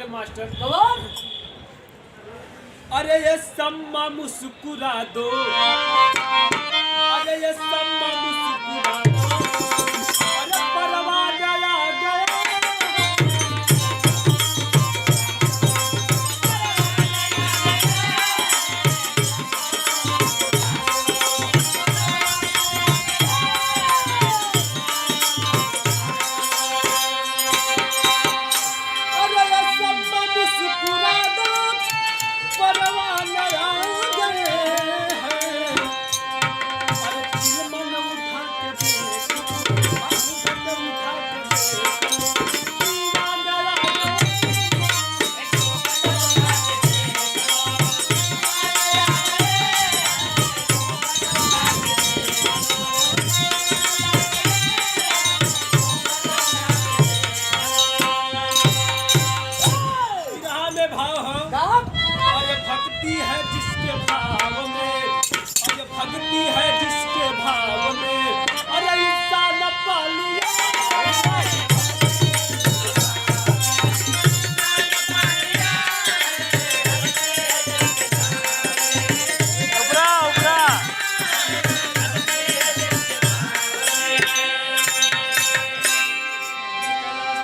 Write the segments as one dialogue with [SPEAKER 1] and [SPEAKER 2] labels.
[SPEAKER 1] है मास्टर।
[SPEAKER 2] कौन?
[SPEAKER 1] अरे ये सम्मा मुस्कुरा दो, अरे ये सम्मा मुस्कुरा दो, अरे परवाना आ गया। भक्ति है जिसके भाव में, अरे भक्ति है जिसके भाव में, अरे इंसान पालू।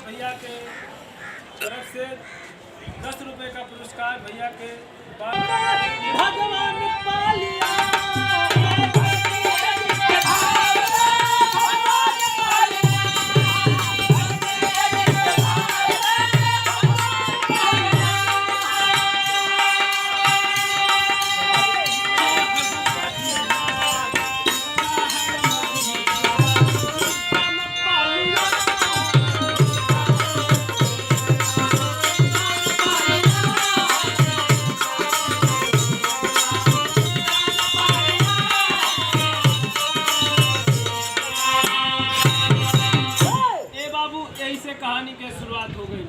[SPEAKER 1] भैया के तरफ से 10 रुपए का पुरस्कार भैया के भगवान पालिया। से कहानी की शुरुआत हो गई।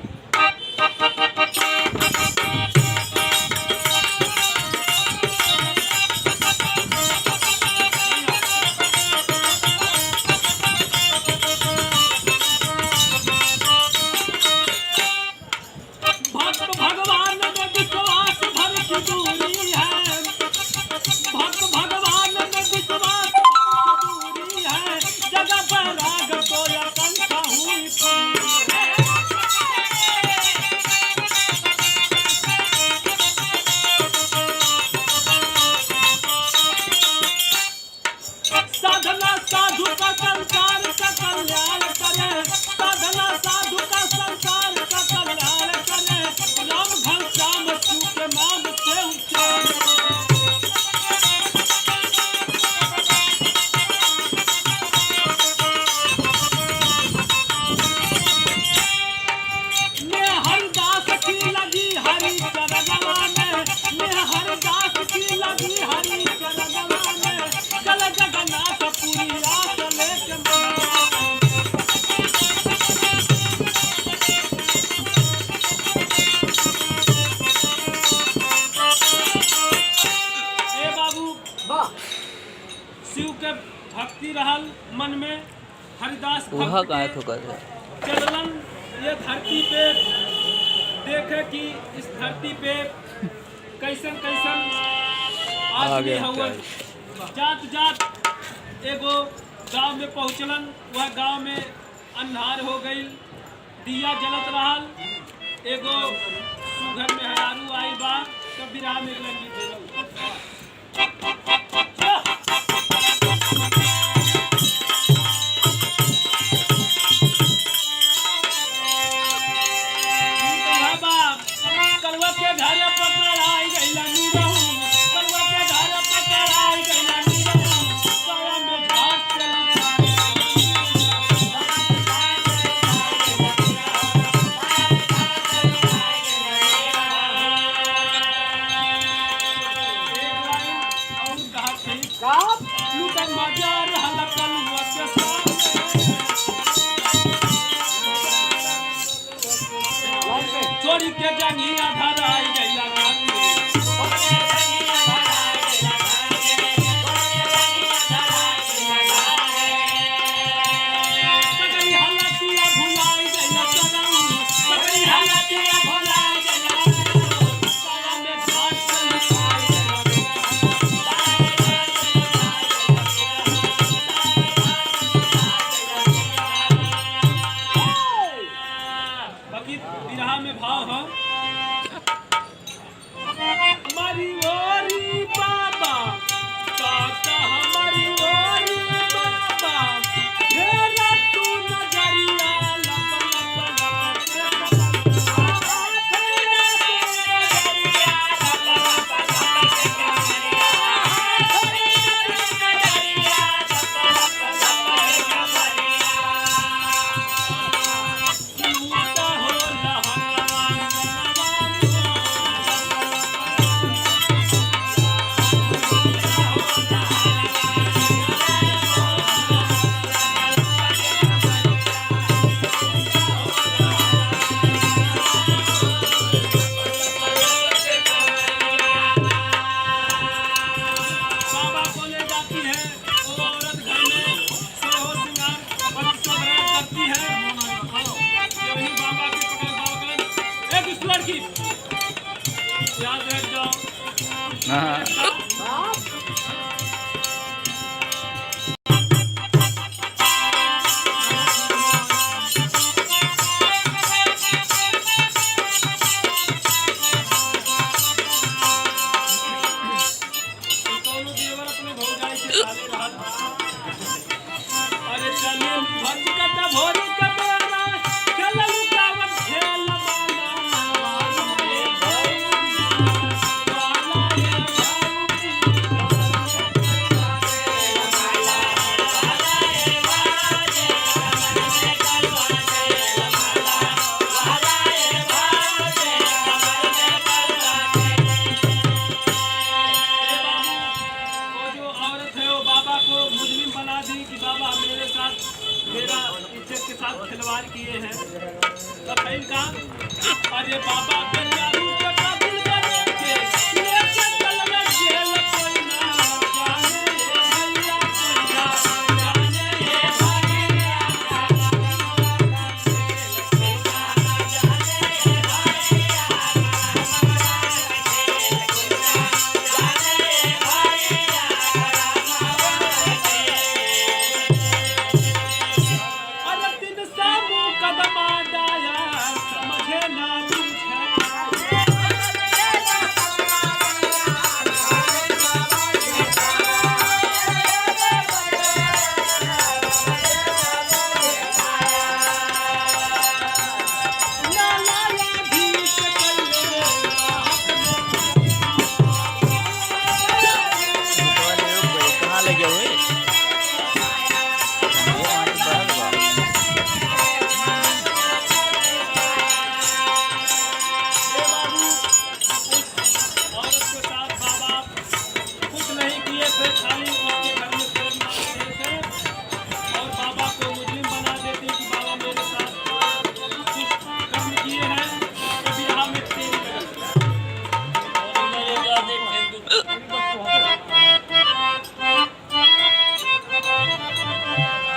[SPEAKER 1] भक्त भगवान में विश्वास भर की दूरी है, भक्त भगवान में विश्वास भर की दूरी है, जगह पर राग को या कंठा हुई साधना साधु का संसार का कल्याण करे, साधना साधु का संसार का कल्याण करे, राम घनश्याम शिव के नाम से ऊंचे। मैं हरिदास की लगी हरि चरणवा में, मैं हरिदास की लगी हरि चरणवा में, चल जगन्नाथ पुरी आस लेके ए बाबू शिव के भक्ति रहल मन में, हरिदास चलन ये धरती पे देखे कि इस धरती पे कैसन कैसन आदमी हवन। जात जात एगो गांव में पहुंचलन, वह गांव में अन्हार हो गई, दिया जलत रहल। एगो सुघर में हरारू आई बा, तब बिरहा में लगी भेजल। कलवा के घर पकड़ाई गइला नीरहू, कलवा के घर पकड़ाई गइला नीरहू, साया में घाट चली एक लाइन और की याद रख जाओ। अरे चले भज कटा भोरी कबेरा चल लुकावन खेल मेरा इज्जत के साथ खिलवाड़ किए हैं तो फिर का अरे बाबा के जादू के काबिल बने के लेके चल में जेल कोई ना जाने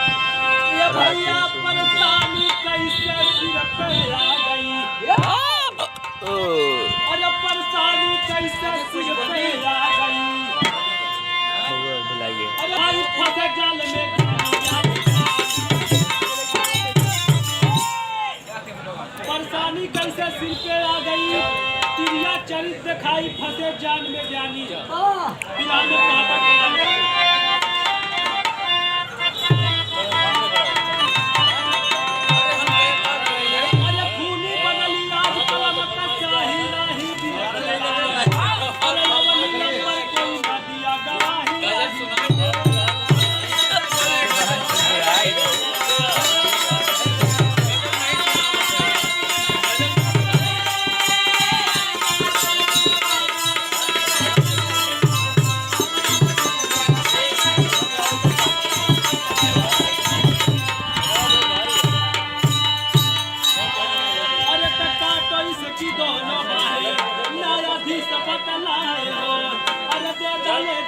[SPEAKER 1] भैया जाने ये भैया परेशानी कैसे सिर पे आ गई तिरिया चरित दिखाई फंसे जान में ज्ञानी बिना में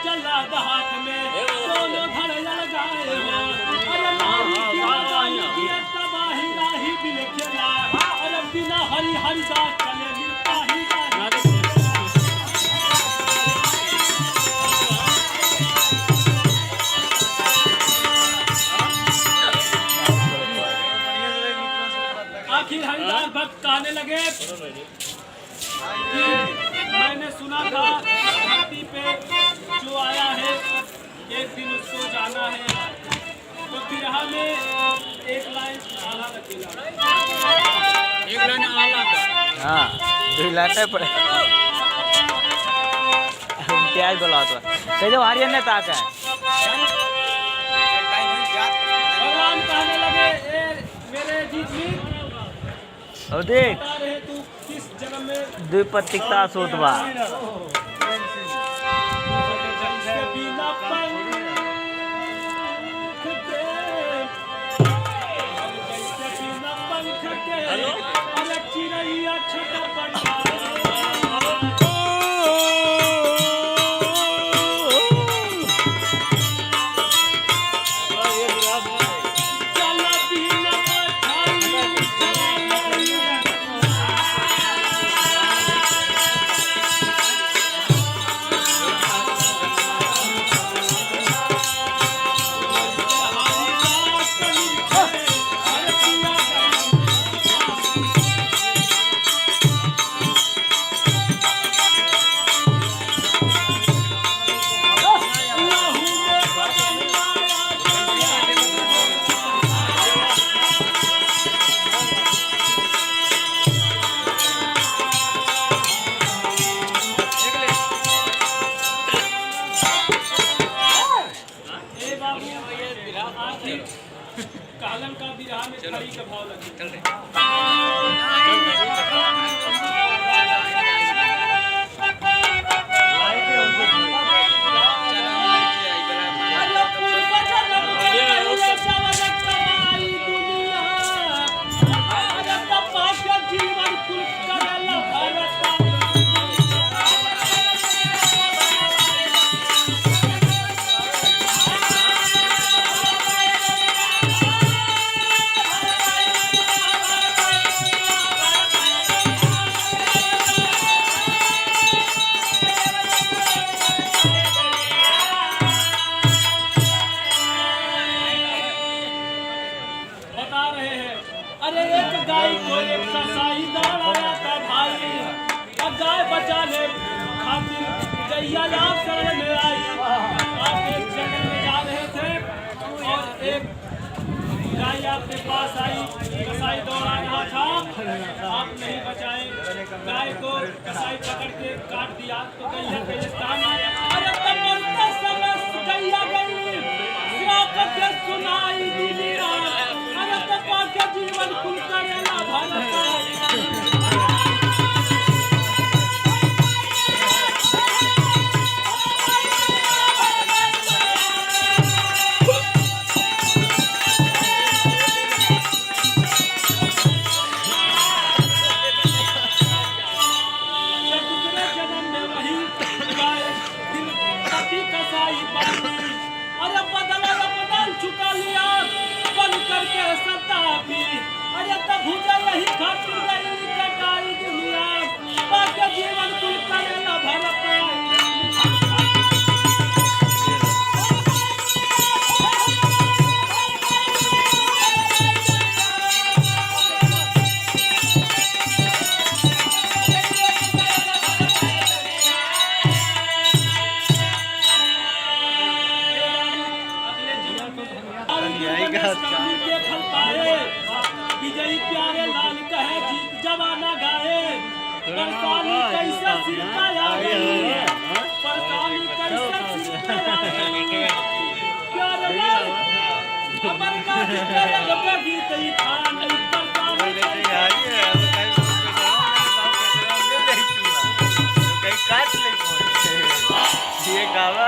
[SPEAKER 1] चला हाथ में दोनों घर लगाए हो अरे तबाही राही बिल खेला अरे बिना हरी हरिदास चले मिलता ही आखिर हरिदास भक्त कहने लगे कि मैंने सुना था धरती पे जो आया है एक दिन उसको जाना है तो फिर हमें एक लाइन आला रखेगा एक लाइन आला का
[SPEAKER 2] हाँ दो लाइन पड़े प्याज बोला तो कह दो हरियन ने ताका है
[SPEAKER 1] भगवान कहने लगे ए मेरे जीत
[SPEAKER 2] और देख
[SPEAKER 1] तू किस जन्म में
[SPEAKER 2] द्विपत्तिकता सोतवा
[SPEAKER 1] आखिर कालन का बिरहा में खड़ी का भाव लगे। अरे एक गाय को एक कसाई दौड़ाया था भाई, अब गाय बचाने खातिर गैया लाभ शरण में आई। आप एक जंगल में जा रहे थे और एक गाय आपके पास आई, कसाई दौड़ा रहा था, आप नहीं बचाए, गाय को कसाई पकड़ के काट दिया तो गैया के स्थान आया। अरे तमन्ना समय गैया गई के सुनाई दुनिया, अरे तपा के जीवन खुल करेला भारत। चुका लिया बन करके सतापी, अरे तब भूजा यही खाती रही कटाई दुनिया, बाकी जीवन कुल करेला भारत। के फल पाए विजयी प्यारे लाल कहे जीत जवाना गाए, परेशानी कैसे सिरका आ गई, परेशानी कैसे सिरका आ गई, प्यारे लाल अमर का प्यारे लोग गीत ही था नहीं परेशानी
[SPEAKER 3] काट ले ये कावा